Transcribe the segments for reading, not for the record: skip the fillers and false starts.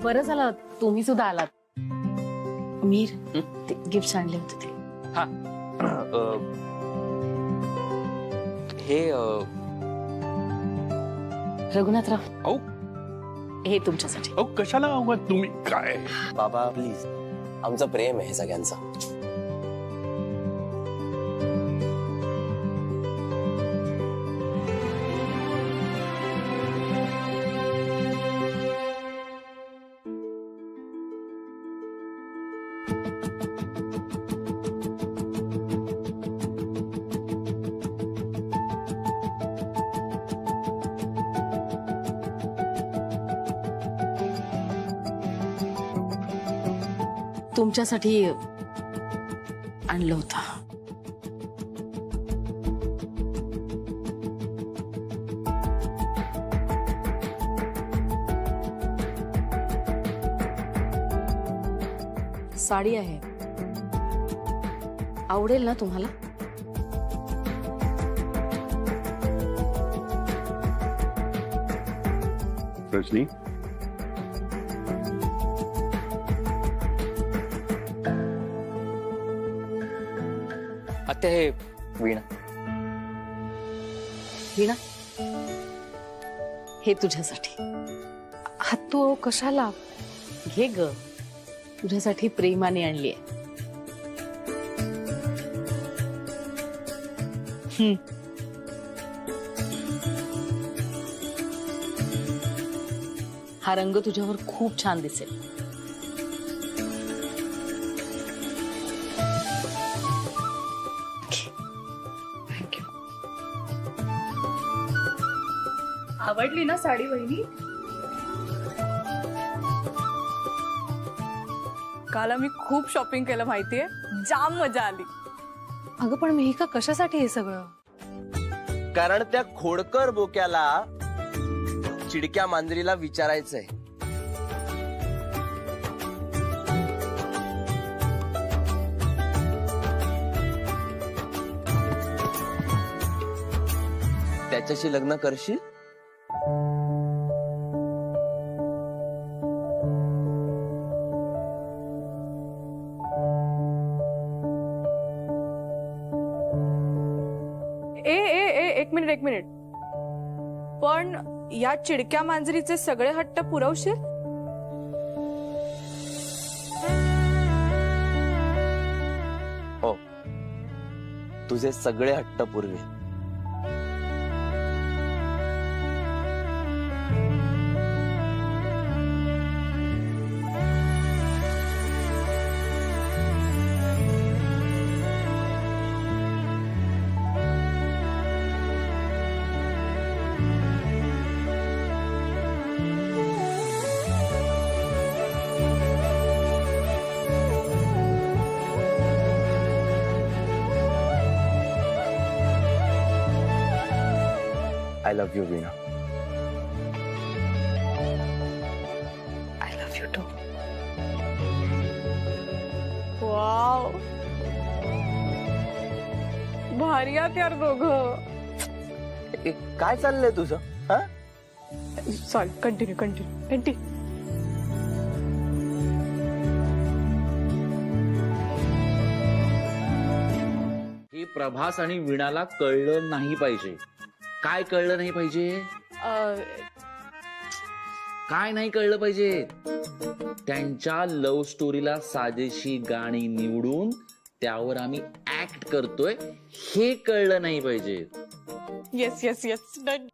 बरं झालं तुम्ही सुद्धा आलात. मीर ते गिफ्ट आणले होते ते. हा हे रघुनाथराव औ हे तुमच्यासाठी. औ कशाला हवं तुम्ही काय? बाबा प्लीज, आमचं प्रेम आहे सगळ्यांचं. तुमच्यासाठी आणलं होतं. साडी आहे, आवडेल ना तुम्हाला? रजनी, आत्या हे वीणा. वीणा हे तुझ्यासाठी. हा तू कशाला? घे ग, तुझ्यासाठी प्रेमाने आणली आहे. हा रंग तुझ्यावर खूप छान दिसेल. थँक्यू. आवडली ना साडी वहिनी? काल आम्ही खूप शॉपिंग केलं माहितीये, जाम मजा आली. अगं पण मेहिका कशासाठी हे सगळं? कारण त्या खोडकर बोक्याला चिडक्या मांजरीला विचारायचंय. त्याच्याशी लग्न करशील? एक मिनिट. पण या चिडक्या मांजरीचे सगळे हट्ट पुरवशील? हो, तुझे सगळे हट्ट पुरवे. I love you, Veena. I love you too. Wow, भारी आहात यार दोघं. काय चाललंय तुझं? हा? Sorry, continue. हे प्रभास आणि वीणाला कळलं नाही पाहिजे. काय कळलं नाही पाहिजे? काय नाही कळलं पाहिजे? त्यांच्या लव्ह स्टोरीला साजेशी गाणी निवडून त्यावर आम्ही ऍक्ट करतोय हे कळलं नाही पाहिजे. Yes done.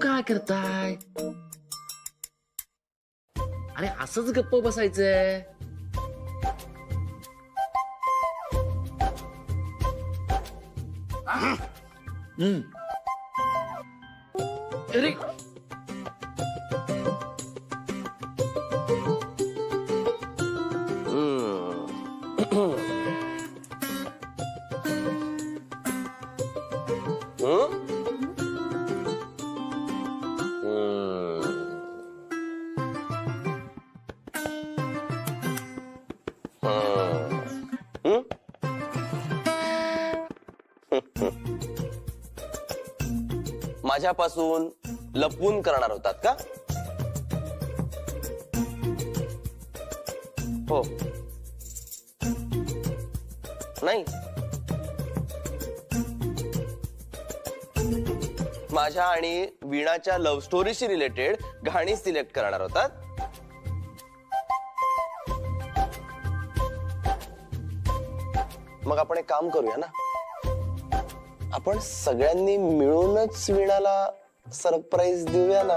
काय करताय? अरे असंच गप्प बसायचंय. अरे माझ्यापासून लपवून करणार होतात का? हो नाही, माझ्या आणि वीणाच्या लव्ह स्टोरीशी रिलेटेड गाणी सिलेक्ट करणार होतात. मग आपण एक काम करूया ना, आपण सगळ्यांनी मिळूनच वीणाला सरप्राईज देऊया ना.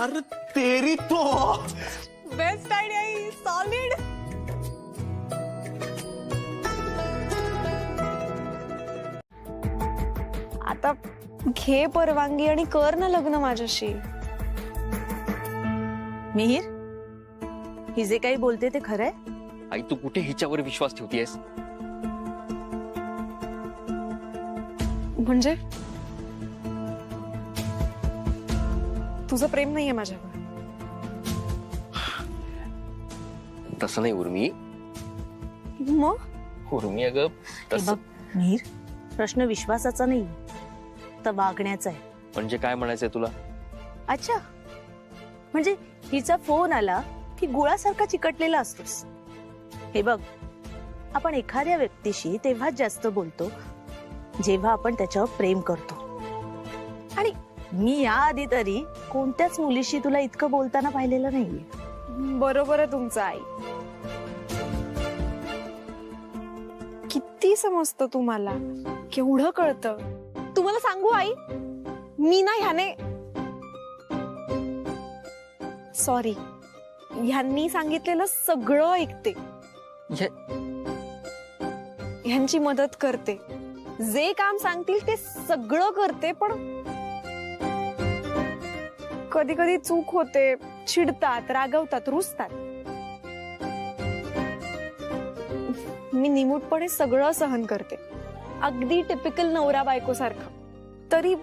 अरे तेरी तो बेस्ट आयडिया, सॉलिड. आता घे परवानगी आणि कर ना लग्न माझ्याशी. मिहीर, ही जे काही बोलते ते खरंय? आई तू कुठे हिच्यावर विश्वास ठेवतीयस? म्हणजे तुझं प्रेम नाहीये माझ्यावर? तसं नाही उर्मी. मग उर्मी अगं हे तसं बघ मिहीर, प्रश्न विश्वासाचा नाही तर वागण्याचा आहे. म्हणजे काय म्हणायचंय तुला? अच्छा, म्हणजे हिचा फोन आला की गुळासारखा चिकटलेला असतोस. हे बघ, आपण एखाद्या व्यक्तीशी तेव्हाच जास्त बोलतो जेव्हा आपण त्याच्यावर प्रेम करतो. आणि मी याआधी तरी कोणत्याच मुलीशी तुला इतकं बोलताना पाहिलेलं नाहीये. बरोबर आहे तुमचं आई. किती समजतं तुम्हाला, केवढं कळतं. तुम्हाला सांगू आई, मी ना सॉरी, ह्यांनी सांगितलेलं सगळं ऐकते, ह्यांची मदत करते, जे काम सांगतील ते सगळं करते. पण कधी कधी चूक होते, चिडतात, रागवतात, रुसतात. मी निमूटपणे सगळं सहन करते, अगदी टिपिकल नवरा बायको सारखं. तरी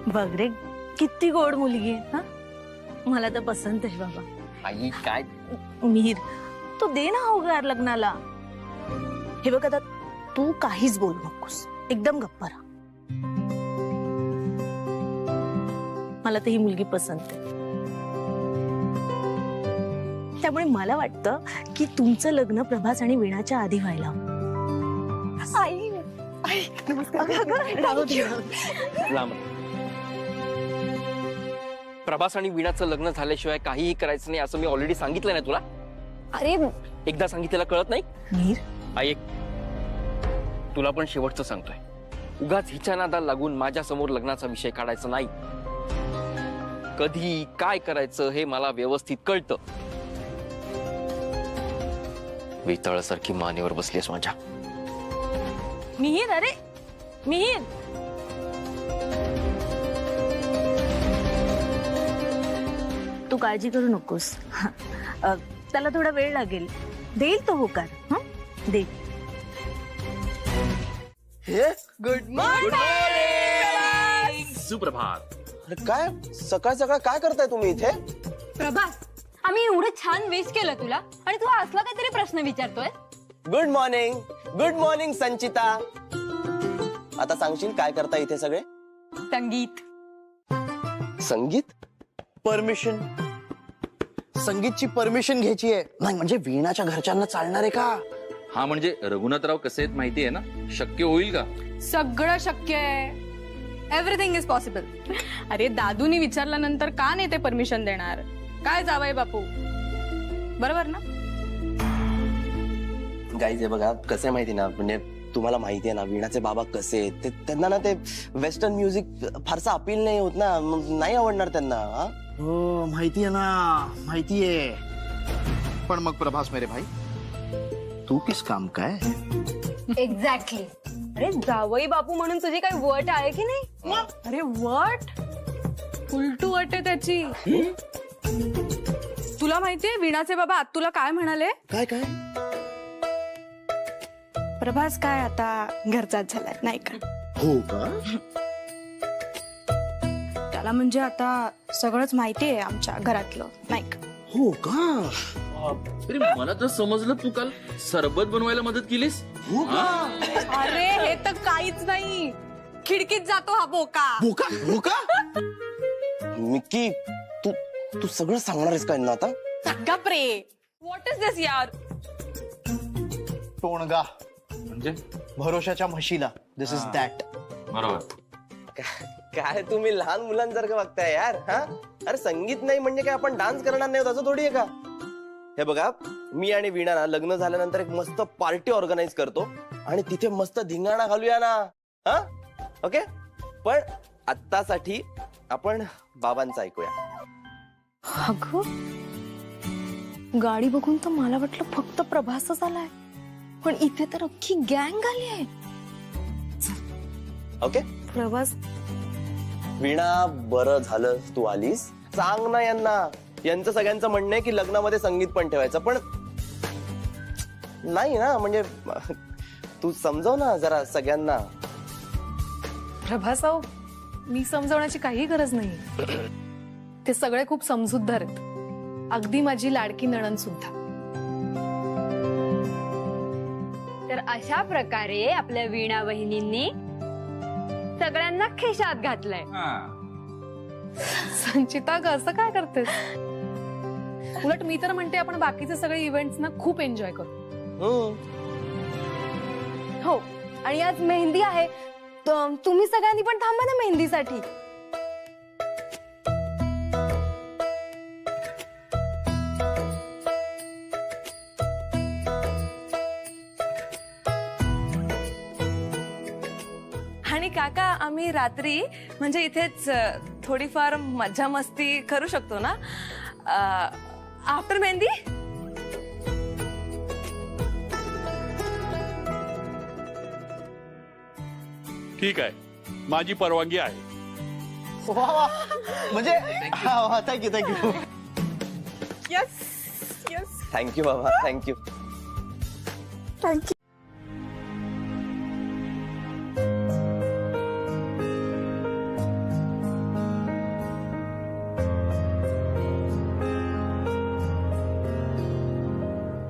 बघ रे, किती गोड मुलगी आहे. हा, मला तर पसंत आहे बाबा. आई काय मिहीर, तू दे ना होगार लग्नाला. हे बघ, आता तू काहीच बोलू नकोस, एकदम गप्प राहा. मला तर ही मुलगी पसंत आहे. त्यामुळे मला वाटतं की तुमचं लग्न प्रभास आणि वीणाच्या आधी व्हायला हवं. आई, आई, नमस्कार. राहू दे. लांब. प्रभास आणि वीणाचं लग्न झाल्याशिवाय काहीही करायचं नाही असं मी ऑलरेडी सांगितलं ना तुला. अरे एकदा सांगितलेलं कळत नाही? मिहीर, ऐक, तुला पण शेवटचं सांगतोय, उगाच हिच्या नादाला लागून माझ्या समोर लग्नाचा विषय काढायचा नाही. कधी काय करायचं हे मला व्यवस्थित कळतं. वेताळासारखी मानेवर बसलीस माझ्या. मिहीर, अरे मिहीर, तू काळजी करू नकोस. त्याला थोडा वेळ लागेल, देईल तो होकार. देईल. Good morning. सुप्रभात. अरे काय सकाळ सकाळ काय करताय तुम्ही इथे? प्रभास, आम्ही एवढं छान विश केलं तुला आणि तू असला काहीतरी प्रश्न विचारतोय. गुड मॉर्निंग संचिता. आता सांगशील काय करता इथे सगळे? संगीत. संगीत? परमिशन? संगीतची परमिशन घ्यायची आहे? नाही म्हणजे वीणाच्या घरच्यांना चालणार आहे का? हा, म्हणजे रघुनाथराव कसे आहेत माहिती आहे ना, शक्य होईल का? सगळं शक्य आहे. Everything is possible. अरे दादूनी विचारल्यानंतर का नाही ते परमिशन देणार? काय जावई बापू, बरोबर ना? गाईज हे बघा, कसं आहे माहिती ना, म्हणजे तुम्हाला माहिती आहे ना वीणाचे बाबा कसे आहेत. त्यांना ना ते वेस्टर्न म्युझिक फारसा अपील नाही होत ना, मग नाही आवडणार त्यांना. हो माहितीये ना, माहितीये. पण मग प्रभास मेरे भाई, तू किस काम का है? एक्झॅक्टली. अरे जावई बापू म्हणून तुझी काही वट आहे की नाही? अरे वट, उलटू वट आहे त्याची. तुला माहितीये वीणाचे बाबा आज तुला काय म्हणाले? काय काय? प्रभास काय आता घरचाच झालाय नाही का? हो का? त्याला म्हणजे आता सगळंच माहिती आहे आमच्या घरातलं नाही का? हो का? अरे मला तर समजलं तू काल सरबत बनवायला मदत केलीस. अरे हे तर काहीच नाही, खिडकीत जातो हा बोका. भूका भूका मिक्की तू तू सगळं सांगणार आहेस का यांना आता? गप रे. व्हॉट इज दिस यार. टोणगा म्हणजे भरोशाच्या म्हशीला. दिस इज दॅट. बरोबर. काय तुम्ही लहान मुलांसारखं बघताय यार. हा अरे संगीत नाही म्हणजे काय आपण डान्स करणार नाही असं थोडी आहे का? हे बघा, मी आणि वीणा ना लग्न झाल्यानंतर एक मस्त पार्टी ऑर्गनाईज करतो आणि तिथे मस्त धिंगाणा घालूया ना. हा ओके, पण आत्तासाठी आपण बाबांचं ऐकूया. अगं गाडी बघून तर मला वाटलं फक्त प्रभासच आलाय, पण इथे तर अख्खी गँग आली आहे. ओके प्रभास वीणा, बरं झालं तू आलीस. सांग ना यांना. यांचं सगळ्यांचं म्हणणं आहे की लग्नामध्ये संगीत पण ठेवायचं, पण नाही ना. म्हणजे तू समजव ना जरा सगळ्यांना. प्रभासाव, मी समजवण्याची काही गरज नाही. ते सगळे खूप समजूतदार आहेत, अगदी माझी लाडकी नणंद सुद्धा. तर अशा प्रकारे आपल्या वीणा वहिनींनी सगळ्यांना खिशात घातलंय. संचिता ग, असं काय करतेस? उलट मी तर म्हणते आपण बाकीचे सगळे इव्हेंट्स ना खूप एन्जॉय करू. हो, आणि आज मेहंदी आहे. तुम्ही सगळ्यांनी पण थांबा ना मेहंदीसाठी. आणि काका, आम्ही रात्री म्हणजे इथेच थोडीफार मज्जा मस्ती करू शकतो ना आफ्टर मेहंदी. ठीक आहे, माझी परवानगी आहे. वा वा, म्हणजे thank you thank you. Yes yes. Thank you बाबा, थँक्यू.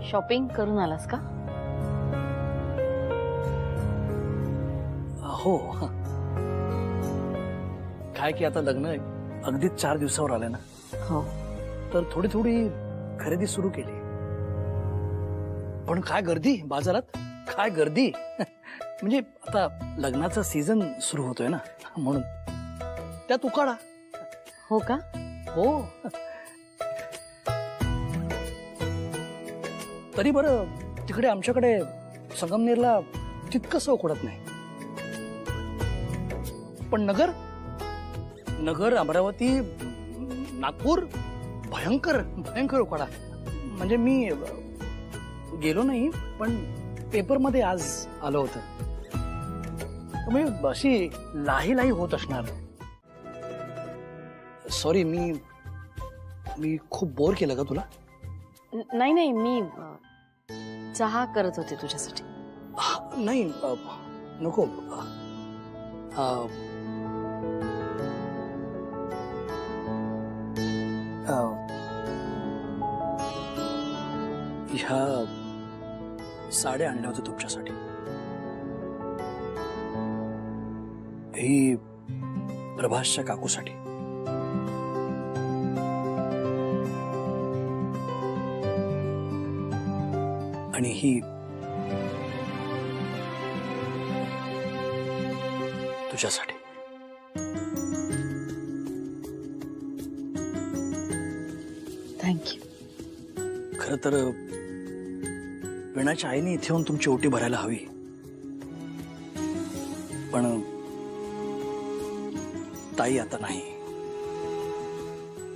शॉपिंग करून आलास का? हो. काय की आता लग्न अगदीच 4 दिवसावर आलंय ना. हो. तर थोडी थोडी खरेदी सुरू केली. पण काय गर्दी बाजारात, काय गर्दी. म्हणजे आता लग्नाचा सीझन सुरू होतोय ना, म्हणून त्यात उकाडा. हो का? हो. तरी बरं, तिकडे आमच्याकडे संगमनेरला तितकंसं उकडत नाही. पण नगर, अमरावती, नागपूर भयंकर भयंकर उकाडा. म्हणजे मी गेलो नाही, पण पेपरमध्ये आज आलं होतं. त्यामुळे अशी लाही लाही होत असणार. सॉरी, मी खूप बोर केलं का तुला? नाही नाही, मी चहा करत होते तुझ्यासाठी. नाही, नको. ह्या साड्या आणल्या होत्या तुमच्यासाठी. ही प्रभासच्या काकूसाठी. आणि ही तुझ्यासाठी. थँक्यू. खरं तर वीणाच्या आईने इथे येऊन तुमची ओटी भरायला हवी, पण ताई आता नाही.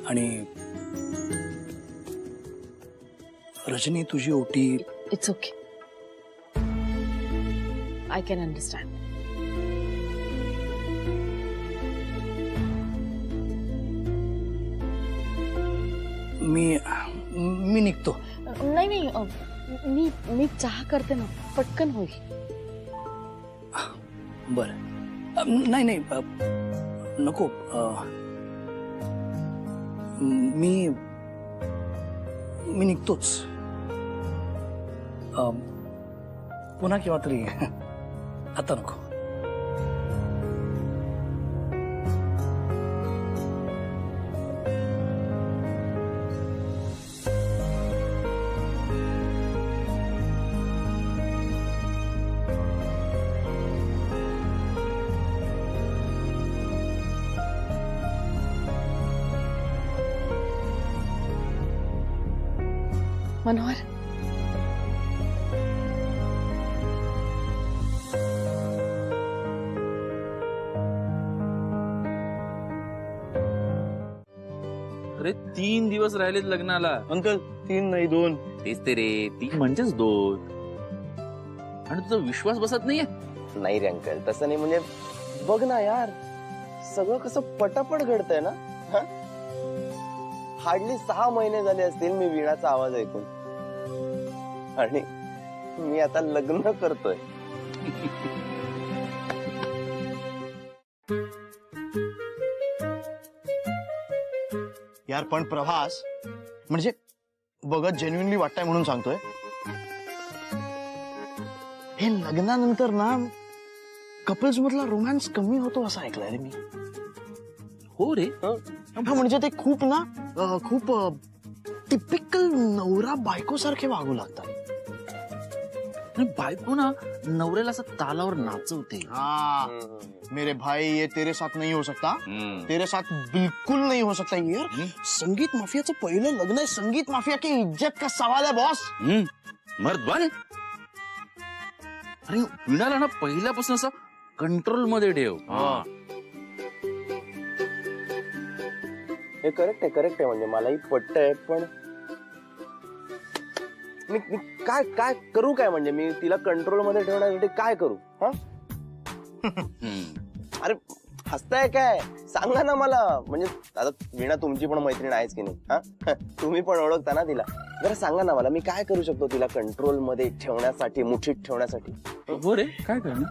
आणि रजनी, तुझी ओटी. It's okay, I can understand. मी निघतो. नाही नाही, मी चहा करते ना, पटकन होईल. बर. नाही नाही, नको. मी निघतोच. पुन्हा केव्हा तरी. आता नको. मनोहर, अरे 3 दिवस राहिलेत लग्नाला. अंकल 3 नाही 2. तेच ते रे, 3 म्हणजेच 2. आणि तुझा विश्वास बसत नाहीये. नाही रे अंकल, तसं नाही. म्हणजे बघ ना यार, सगळं कसं पटापट घडतंय ना. हार्डली 6 महिने झाले असतील मी वीणाचा आवाज ऐकून, आणि मी आता लग्न करतोय. यार पण प्रभास, म्हणजे बघत जेन्युइनली वाटतंय म्हणून सांगतोय. हे लग्नानंतर ना कपल्स मधला रोमॅन्स कमी होतो असं ऐकलंय रे मी. हो रे. म्हणजे ते खूप ना खूप टिपिकल नवरा बायको सारखे वागू लागतात. बायको ना नवऱ्याला असं तालावर नाचवते. मेरे भाई ये तेरे साथ नहीं हो सकता. तेरे साथ बिल्कुल नहीं हो सकता. यार संगीत माफियाचं पहिलं लग्न आहे. संगीत माफिया की इज्जत का सवाल है बॉस. मर्द बन. अरे वीणाला ना पहिल्यापासून असं कंट्रोल मध्ये ठेव. हे करेक्ट आहे. म्हणजे मलाही पटतंय, पण मी काय काय करू? काय म्हणजे मी तिला कंट्रोल मध्ये ठेवण्यासाठी काय करू? अरे हसताय काय? सांगा ना मला. म्हणजे आता वीणा तुमची पण मैत्रीण आहेच की नाही? तुम्ही पण ओळखता ना तिला. जरा सांगा ना मला, मी काय करू शकतो तिला कंट्रोल मध्ये ठेवण्यासाठी, मुठीत ठेवण्यासाठी? हो रे, काय करणार?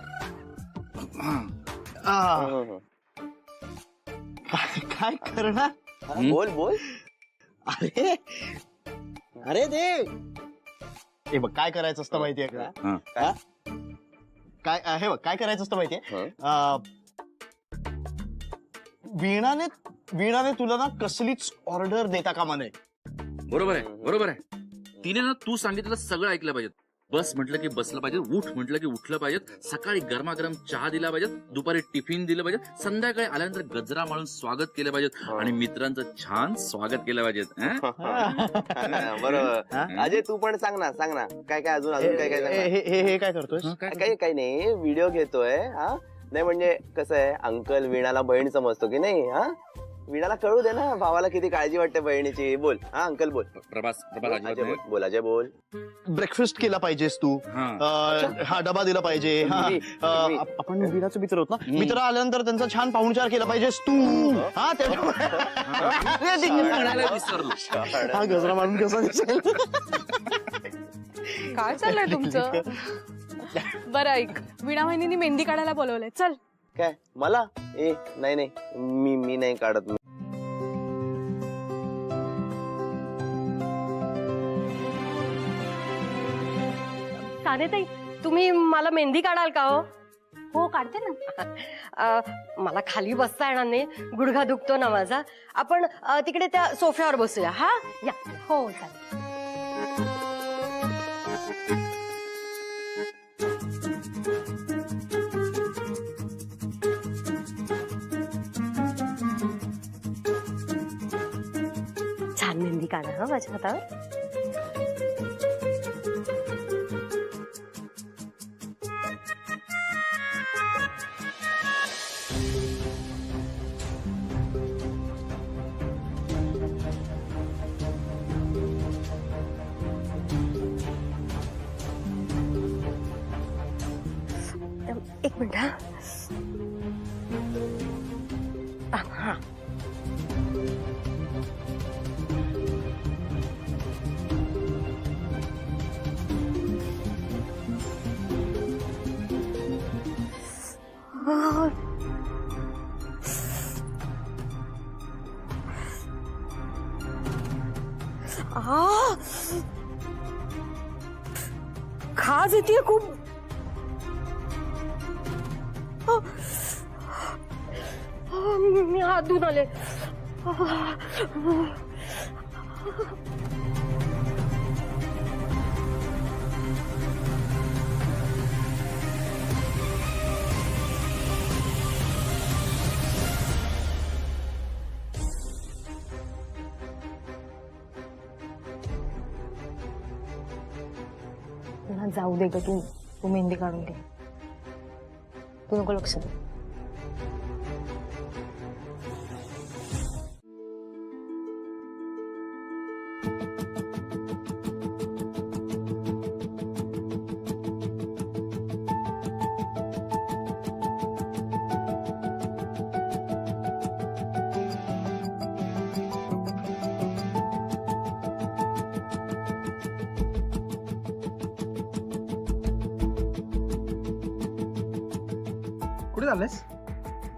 काय करणार? बोल बोल. अरे अरे दे. हे बघ काय करायचं असतं माहितीये का? काय हे बघ काय करायचं असतं माहितीये? वीणाने तुला ना कसलीच ऑर्डर देता कामा नये. बरोबर आहे. तिने ना तू सांगितलं सगळं ऐकलं पाहिजे. बस म्हटलं की बसलं पाहिजे, उठ म्हटलं की उठलं पाहिजे, सकाळी गरमागरम चहा दिला पाहिजे, दुपारी टिफिन दिलं पाहिजे, संध्याकाळी आल्यानंतर गजरा माळून स्वागत केलं पाहिजे, आणि मित्रांचं छान स्वागत केलं पाहिजे. बरोबर. अजय तू पण सांग ना काय काय अजून काय काय? हे काय करतोय? काही नाही, व्हिडिओ घेतोय. नाही म्हणजे कसं आहे, अंकल वीणाला बहीण समजतो की नाही? वीणाला कळू दे ना भावाला किती काळजी वाटते बहिणीची. बोल. अंकल बोल. प्रभास बोल. अजय बोल. ब्रेकफास्ट केला पाहिजेस तू. हा डबा दिला पाहिजे. आपण वीणाचे मित्र होत ना, मित्र आल्यानंतर त्यांचा छान पाहुणचार केला पाहिजेस तू. हा गजरा मारून कसा दिसेल? काय चाललंय तुमचं? बरं ऐक, वीणा वहिनींनी मेहंदी काढायला बोलवलंय. चल. काय मला? नाही मी नाही काढत. सानेताई, तुम्ही मला मेहंदी काढाल का? हो काढते ना. मला खाली बसता येणार नाही, गुडघा दुखतो ना माझा. आपण तिकडे त्या सोफ्यावर बसूया. हा या. हो चालेल. छान मेहंदी काढा हा माझ्या हातावर. एक मिनिट. हा. खाज येते खूप. मी हात धुवून आले. जाऊ दे ग तू मेहंदी काढून घे. तू नको लक्ष दे. कुठे चाललंयस?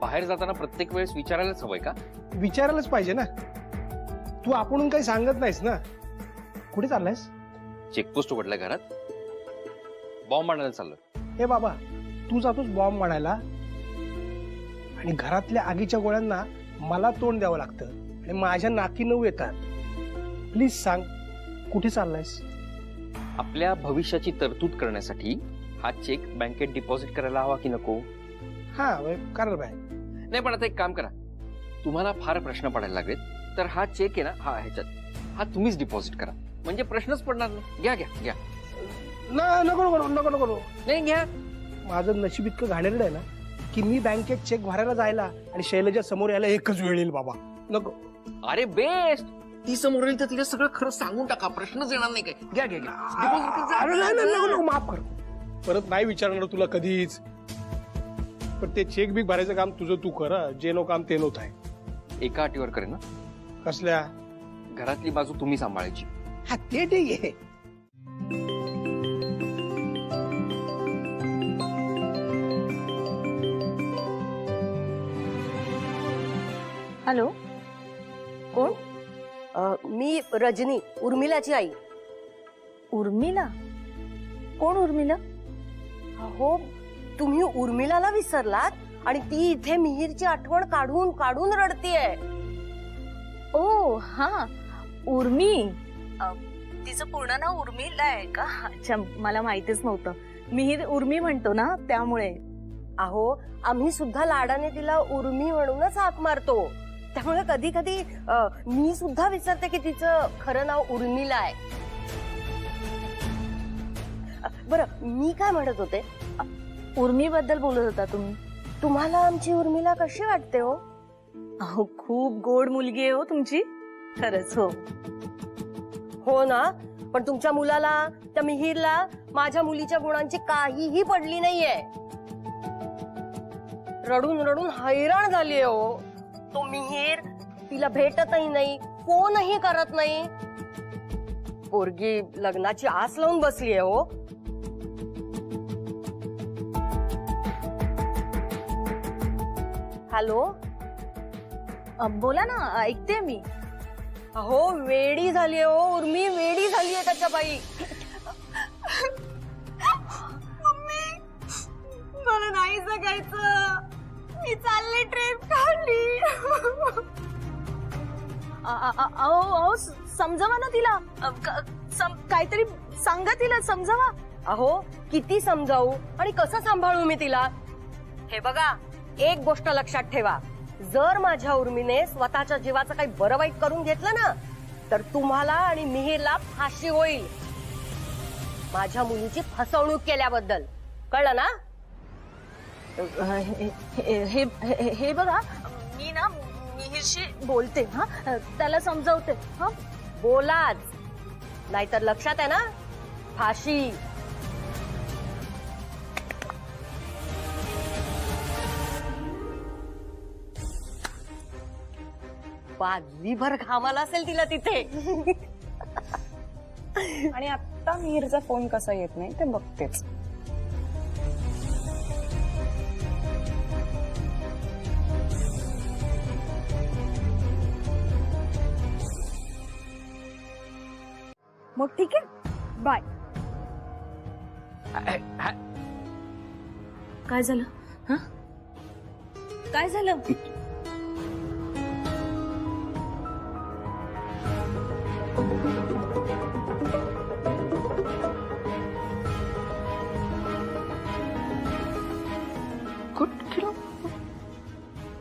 बाहेर जाताना प्रत्येक वेळेस विचारायलाच हवंय का? विचारायलाच पाहिजे ना. तू आपण काही सांगत नाहीस ना. कुठे चाललायस? चेकपोस्ट उघडलाय घरात, बॉम्ब मारायला चाललोय. हे बाबा, तू जातोस बॉम्ब मारायला आणि घरातल्या आगीच्या गोळ्यांना मला तोंड द्यावं लागतं आणि माझ्या नाकी नऊ येतात. प्लीज सांग, कुठे चाललायस? आपल्या भविष्याची तरतूद करण्यासाठी हा चेक बँकेत डिपॉझिट करायला हवा की नको? हा करायला पाहिजे. नाही, पण आता एक काम करा, तुम्हाला फार प्रश्न पडायला लागेल तर हा चेक आहे ना, हा ह्याच्यात हा तुम्हीच डिपॉझिट करा, म्हणजे प्रश्नच पडणार नाही. घ्या घ्या घ्या. नको नको नको नको. नाही घ्या. माझं नशीब इतकं घाणेरडं आहे ना की मी बँकेत चेक भरायला जायला आणि शैलजा समोर यायला एकच वेळ येईल बाबा. नको. अरे बेस्ट, ती समोर येईल तर तिला सगळं खरं सांगून टाका, प्रश्नच येणार नाही. काय घ्या घ्या घ्या. अरे नाही नको नको, माफ कर. परत नाही विचारणार तुला कधीच. पण ते चेक बिक भरायचं काम तुझं तू कर, जे नो काम ते नव्हत आहे. एका अटीवर करेन ना. कसल्या? घरातली बाजू तुम्ही सांभाळायची. हा ते ठीक आहे. हॅलो, कोण? मी रजनी, उर्मिलाची आई. उर्मिला? कोण उर्मिला? हो, तुम्ही उर्मिलाला विसरलात आणि ती इथे मिहीरची आठवण काढून काढून रडतीये. ओ हा, उर्मी. तिचं पूर्ण नाव उर्मिला आहे का? अच्छा, मला माहितीच नव्हतं. मिहीर उर्मी म्हणतो ना, त्यामुळे. अहो, आम्ही सुद्धा लाडाने तिला उर्मी म्हणूनच हाक मारतो. त्यामुळे कधी कधी मी सुद्धा विसरते की तिचं खरं नाव उर्मिला आहे. बरं, मी काय म्हणत होते, उर्मी बद्दल बोलत होता तुम्ही. तुम्हाला आमची उर्मिला कशी वाटते हो? अहो, खूप गोड मुलगी आहे हो तुमची. खरंच. हो हो ना. पण तुमच्या मुलाला, त्या मिहीरला माझ्या मुलीच्या गुणांची काहीही पडली नाहीये. रडून रडून हैराण झालीये हो. तो मिहीर तिला भेटतही नाही, फोनही करत नाही. पोरगी लग्नाची आस लावून बसलीये हो. हॅलो, बोला ना, ऐकते मी. अहो, वेडी झालीये हो उर्मी, वेडी झालीये त्याच्या बाई. मम्मी, मला नाही जगायचं. मी चालले ट्रिप काढली. अहो, समजावा ना तिला. काहीतरी सांगा तिला, समजावा. अहो, किती समजावू आणि कसं सांभाळू मी तिला? हे बघा, एक गोष्ट लक्षात ठेवा, जर माझ्या उर्मीने स्वतःच्या जीवाचं काही बरं वाईट करून घेतलं ना, तर तुम्हाला आणि मिहीरला फाशी होईल. माझ्या मुलीची फसवणूक केल्याबद्दल. कळलं ना? हे बघा, मी ना मिहीरशी बोलते. हा, त्याला समजावते. हा, बोलाच, नाहीतर लक्षात आहे ना, फाशी. बादलीभर घामाला असेल तिला तिथे. आणि आता मिहीरचा फोन कसा येत नाही ते बघतेच. मग ठीक आहे, बाय. काय झालं? हा, काय झालं?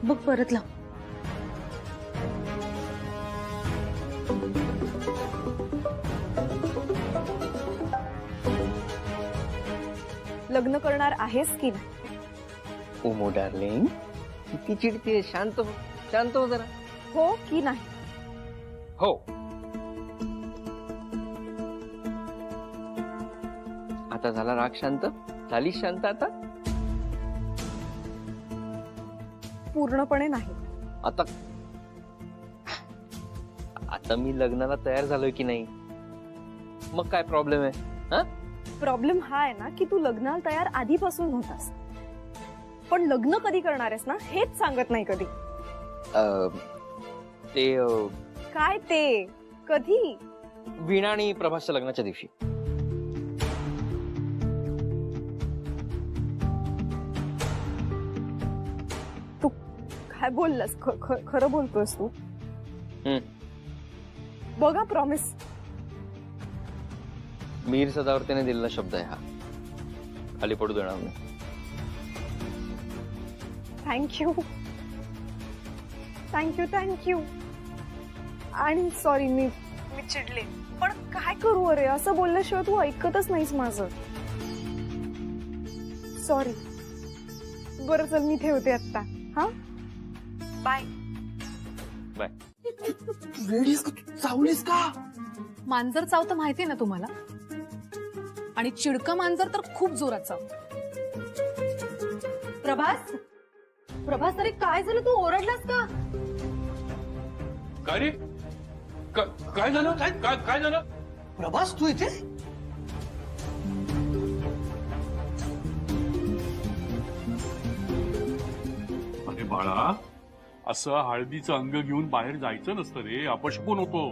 बघ परत लाव. लग्न करणार आहेस की नाही? ओमो डार्लिंग, किती चिडते. शांत हो, शांत हो जरा. हो की नाही? हो. आता झाला राग शांत? झाली शांत आता? पूर्णपणे नाही. आता आता मी लग्नाला तयार झालोय की नाही? मग काय प्रॉब्लेम आहे? हा, प्रॉब्लेम हा आहे ना की तू लग्नाला तयार आधीपासून होतास, पण लग्न कधी करणार आहेस ना हेच सांगत नाही कधी. ते काय ते? कधी? वीणा आणि प्रभासच्या लग्नाच्या दिवशी. तू काय बोललास? खरं बोलतोयस तू? बघा, प्रॉमिस. मीर सदावर्तेने दिलेला शब्द आहे हा, खाली पडू देणार नाही. Thank you thank you thank you. आणि सॉरी, मी चिडले, पण काय करू अरे, असं बोलल्याशिवाय तू ऐकतच नाहीस माझं. सॉरी. बरं चल, मी ठेवते आता. हा, बाय. बाय. चावलीस का? मांजर चावतं माहितीये ना तुम्हाला, आणि चिडकं मांजर तर खूप जोरात चावतं. प्रभास, प्रभास, अरे काय झालं? तू ओरडलास का? काय रे? काय झालं? काय झालं? प्रभास, तू इथे? अरे बाळा, असं हळदीचं अंग घेऊन बाहेर जायचं नसतं रे, अपशकुन होतो.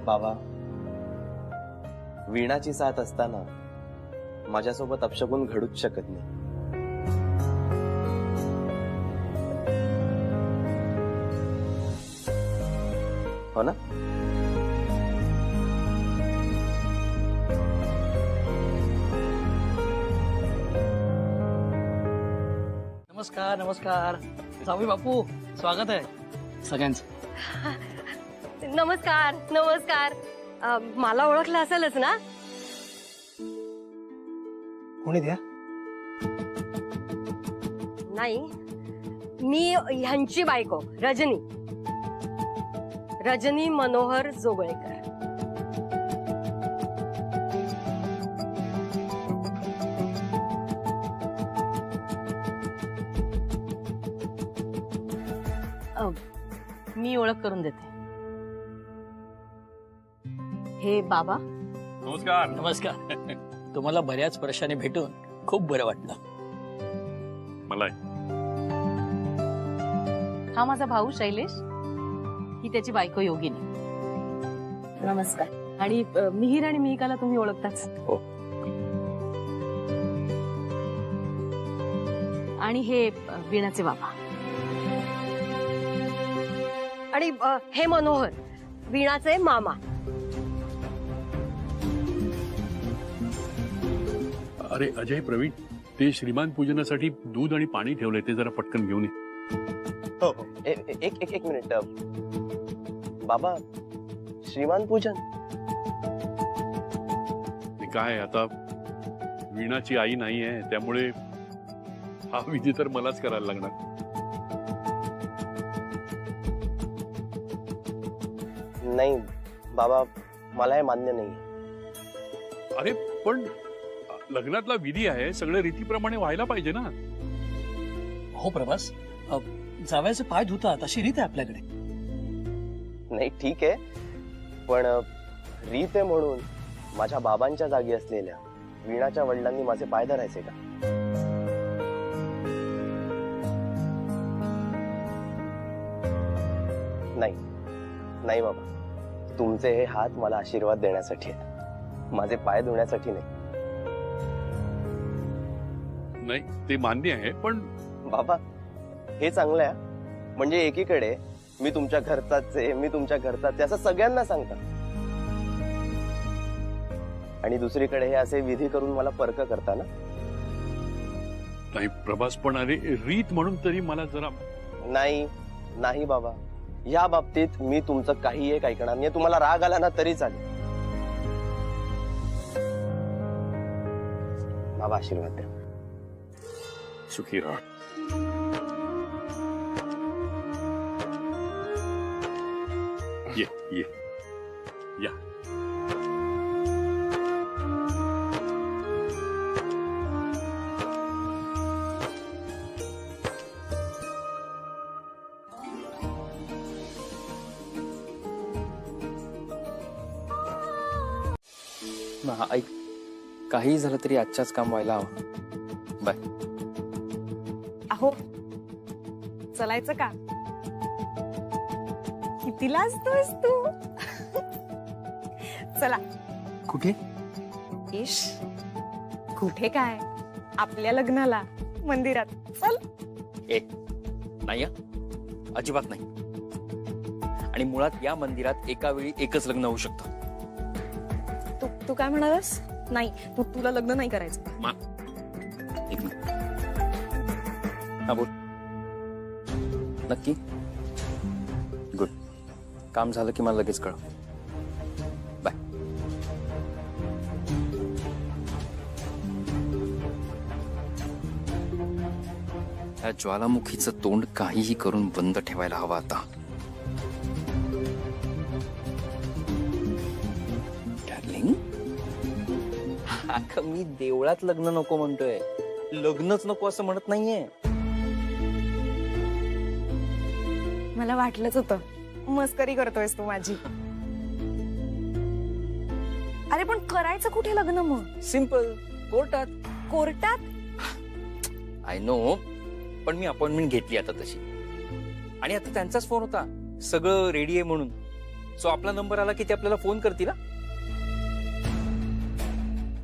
बाबा, वीणाची साथ असताना माझ्यासोबत अपशकुन घडूच शकत नाही. हो ना? नमस्कार नमस्कार. जावई बापू, स्वागत आहे सगळ्यांचं. नमस्कार नमस्कार. मला ओळखलं असेलच ना? कोणी द्या? नाही, मी ह्यांची बायको रजनी, रजनी मनोहर जोगळेकर. मी ओळख करून देते. हे बाबा. नमस्कार. नमस्कार. तुम्हाला बऱ्याच वर्षांनी भेटून खूप बरं वाटलं. मला हा माझा भाऊ शैलेश, ही त्याची बायको योगिनी. नमस्कार. आणि मिहिर आणि मिहिकाला तुम्ही ओळखताच. हो. आणि हे वीणाचे बाबा. आणि हे मनोहर, वीणाचे मामा. अरे अजय, प्रवीण, ते श्रीमान पूजनासाठी दूध आणि पाणी ठेवलंय, ते जरा पटकन घेऊन ये. हो हो. एक मिनिट बाबा, श्रीमान पूजन? ते काय, आता वीणाची आई नाही आहे, त्यामुळे हा विधी तर मलाच करायला लागणार. नाही बाबा, मला हे मान्य नाही. अरे पण लग्नातला विधी आहे, सगळं रीतीप्रमाणे व्हायला पाहिजे ना. हो प्रभास, जावयाचे पाय धुतात अशी रीत आहे आपल्याकडे. नाही ठीक आहे, पण रीत आहे म्हणून माझ्या बाबांच्या जागी असलेल्या वीणाच्या वडिलांनी माझे पाय धरायचे का? नाही नाही बाबा, तुमचे हे हात मला आशीर्वाद देण्यासाठी आहेत, माझे पाय धुण्यासाठी नाही. नाही ते मान्य आहे, पण बाबा हे चांगलं आहे, म्हणजे एकीकडे मी तुमच्या घरचाच आहे, मी तुमच्या घरचाच आहे असं सगळ्यांना सांगता, आणि दुसरीकडे हे असे विधी करून मला परक करता ना. नाही प्रभास, पण अरे रीत म्हणून तरी मला जरा. नाही नाही बाबा, या बाबतीत मी तुमचं काही एक ऐकणार नाही. तुम्हाला राग आला ना तरी चालेल. बाबा आशीर्वाद द्या. सुखी राहा. ये ये या. ऐक, काही झालं तरी आजच्याच काम व्हायला हवं. बाय. अहो चलायचं का? किती लाजतोयस तू? चला. कुठे? इश, कुठे काय, आपल्या लग्नाला मंदिरात. चल. नाही अजिबात नाही. आणि मुळात या मंदिरात एका वेळी एकच लग्न होऊ शकतं. तू काय म्हणालास? नाही, तुला लग्न नाही करायचं. एक मिनिट. हा बोल. नक्की? गुड. काम झालं की मला लगेच कळव. बाय. या ज्वालामुखीचं तोंड काहीही करून बंद ठेवायला हवं आता. मी देवळात लग्न नको म्हणतोय, लग्नच नको असं म्हणत नाहीये. मला वाटलंच होतं मस्करी करतोयस तू माझी. अरे पण करायचं कुठे लग्न मग? सिंपल, कोर्टात. कोर्टात? आय नो, पण मी अपॉइंटमेंट घेतली आता तशी. आणि आता त्यांचाच फोन होता, सगळं रेडी आहे म्हणून. सो आपला नंबर आला की ते आपल्याला फोन करतील.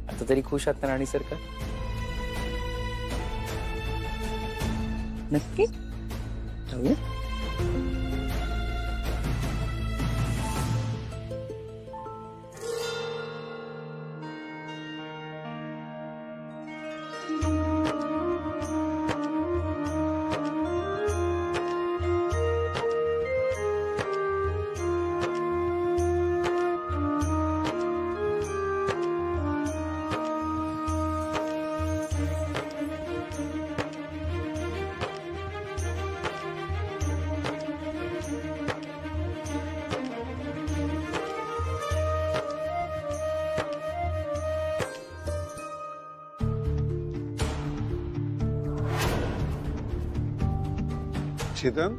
आता तरी खुश आहात ना राणी सरकार? नक्की जाऊया. चेतन,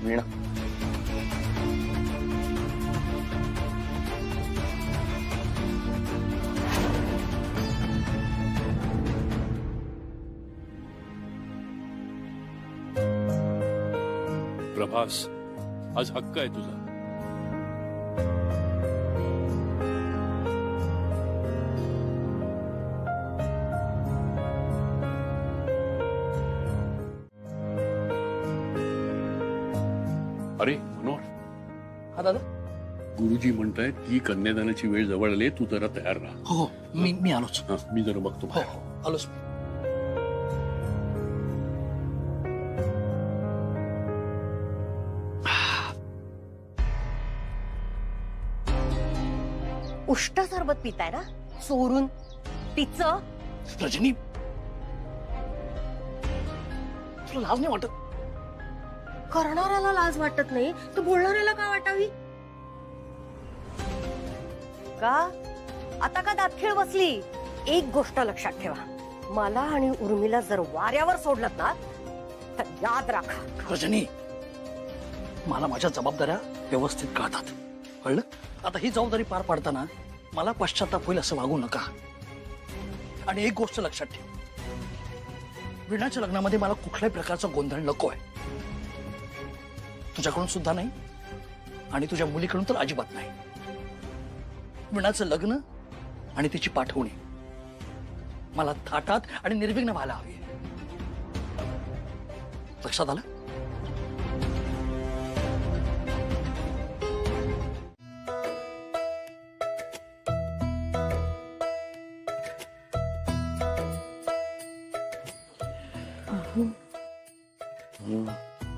वीणा, प्रभास, आज हक्क आहे तुझा. अरे मनोहर. हा दादा. गुरुजी म्हणतायत की कन्यादानाची वेळ जवळ आली, तू जरा तयार राहा. हो मी आलोच. मी जरा बघतो. हो आलोच. उष्ट सरबत पिताय ना चोरून? तिचं रजनी, तुला लाज नाही वाटत? करणाऱ्याला लाज वाटत नाही तर बोलणाऱ्याला का वाटावी? का आता का दातखिळ बसली? एक गोष्ट लक्षात ठेवा, मला आणि उर्मिला जर वाऱ्यावर सोडलं ना तर याद राखा. रजनी, मला माझ्या जबाबदाऱ्या व्यवस्थित कळतात, कळलं? आता ही जबाबदारी पार पाडताना मला पश्चाताप होईल असं वागू नका. आणि एक गोष्ट लक्षात ठेव, वीणाच्या लग्नामध्ये मला कुठल्याही प्रकारचा गोंधळ नको आहे. तुझ्याकडून सुद्धा नाही आणि तुझ्या मुलीकडून तर अजिबात नाही. वीणाचं लग्न आणि तिची पाठवणी मला थाटात आणि निर्विघ्न व्हायला हवी. लक्षात आलं?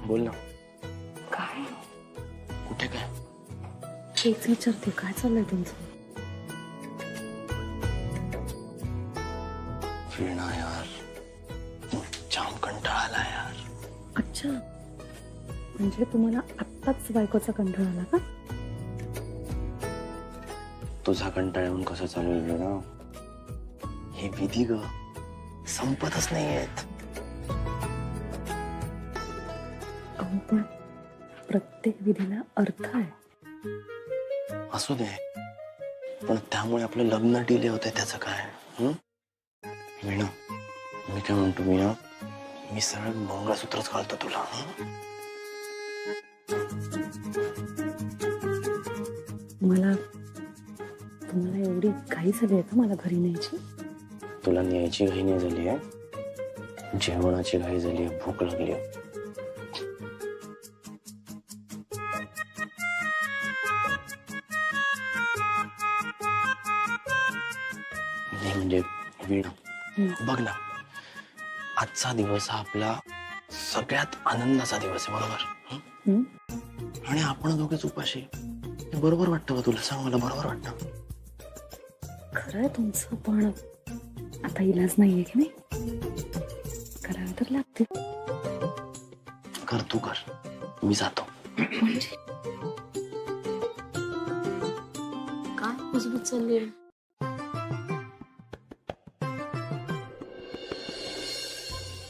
बोल ना. काय कुठे काय? तेच विचारते, काय चाललंय तुमचं? वीणा यार, जाम कंटाळा आला यार. अच्छा, म्हणजे तुम्हाला आत्ताच बायकोचा कंटाळा आला का? तुझा कंटाळा येऊन कसं चालू आहे वीणा? हे विधी ग संपतच नाहीयेत. अहो, पण प्रत्येक विधीला अर्थ आहे. असू दे, पण त्यामुळे आपलं लग्न डिले होतंय त्याचं काय? वीणा, मी काय म्हणतो वीणा, मी सरळ मंगळसूत्रच घालतो तुला. मला तुम्हाला एवढी घाई झाली आहे का मला घरी न्यायची? तुला न्यायची घाई नाही झाली आहे, जेवणाची घाई झाली आहे, भूक लागली आहे. नाही म्हणजे वीणा, बघ ना, आजचा दिवस हा आपला सगळ्यात आनंदाचा दिवस आहे, बरोबर? आणि आपण दोघेच उपाशी, हे बरोबर वाटतं का तुला? सांग मला, बरोबर वाटतं? खरंय तुमचं, पण आता इलाज नाहीये की नाही, करायला तर लागते. कर, तू कर, मी जातो. म्हणजे काय मजबूत चालली आहे?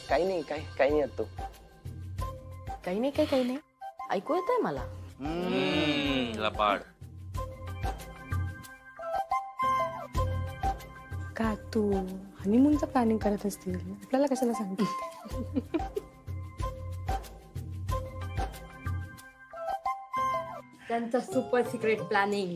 काही नाही, काही नाही तू. काही नाही ऐकू येत आहे मला. लपाड. का तू हनीमूनचं प्लॅनिंग करत असतील, आपल्याला कशाला सांगितलं? त्यांचं सुपर सिक्रेट प्लॅनिंग.